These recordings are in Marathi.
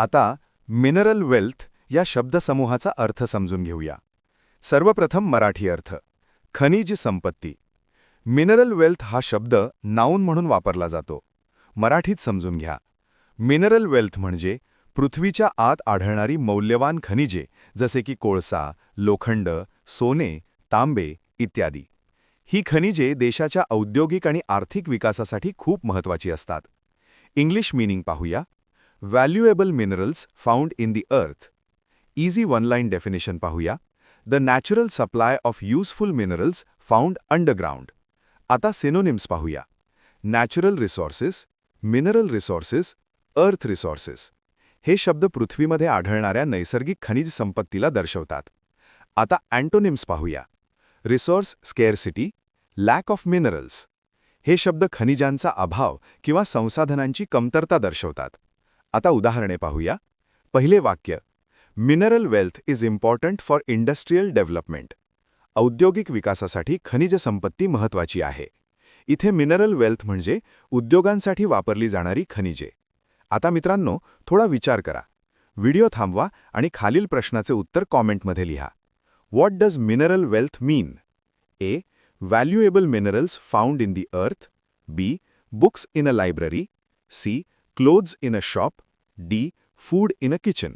आता मिनरल वेल्थ या शब्दसमूहाचा अर्थ समजून घेऊया. सर्वप्रथम मराठी अर्थ. खनिज संपत्ती. मिनरल वेल्थ हा शब्द नाऊन म्हणून वापरला जातो. मराठीत समजून घ्या. मिनरल वेल्थ म्हणजे पृथ्वीच्या आत आढळणारी मौल्यवान खनिजे, जसे की कोळसा, लोखंड, सोने, तांबे इत्यादी. ही खनिजे देशाच्या औद्योगिक आणि आर्थिक विकासासाठी खूप महत्त्वाची असतात. इंग्लिश मीनिंग पाहूया. Valuable minerals found in the अर्थ. इझी वन लाईन डेफिनेशन पाहूया. The natural supply of useful minerals found underground. आता सिनोनिम्स पाहूया. नॅचरल रिसोर्सेस, मिनरल रिसोर्सेस, अर्थ रिसोर्सेस. हे शब्द पृथ्वीमध्ये आढळणाऱ्या नैसर्गिक खनिज संपत्तीला दर्शवतात. आता अँटोनिम्स पाहूया. Resource scarcity, lack of minerals. हे शब्द खनिजांचा अभाव किंवा संसाधनांची कमतरता दर्शवतात. आता उदाहरणे पाहूया. पहिले वाक्य. Mineral wealth is important for industrial development. औद्योगिक विकासासाठी खनिज संपत्ती महत्त्वाची आहे. इथे मिनरल वेल्थ म्हणजे उद्योगांसाठी वापरली जाणारी खनिजे. आता मित्रांनो, थोडा विचार करा. व्हिडिओ थांबवा आणि खालील प्रश्नाचे उत्तर कॉमेंटमध्ये लिहा. What does mineral wealth mean? A. Valuable minerals found in the earth. B. Books in a library. C. Clothes in a shop. D. Food in a kitchen.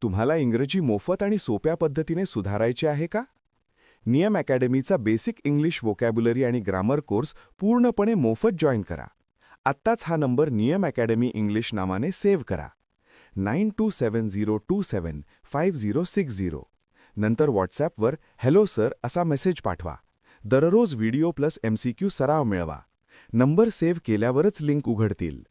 तुम्हाला इंग्रजी मोफत आणि सोप्या पद्धतीने सुधारायचे आहे का? नियम अकॅडमीचा बेसिक इंग्लिश व्होकॅब्युलरी आणि ग्रामर कोर्स पूर्णपणे मोफत जॉईन करा. आत्ताच हा नंबर नियम अकॅडमी इंग्लिश नावाने सेव्ह करा. 9270275060. नंतर व्हॉट्सॲपवर हॅलो सर असा मेसेज पाठवा. दररोज व्हिडिओ प्लस MCQ सराव मिळवा. नंबर सेव्ह केल्यावरच लिंक उघडतील.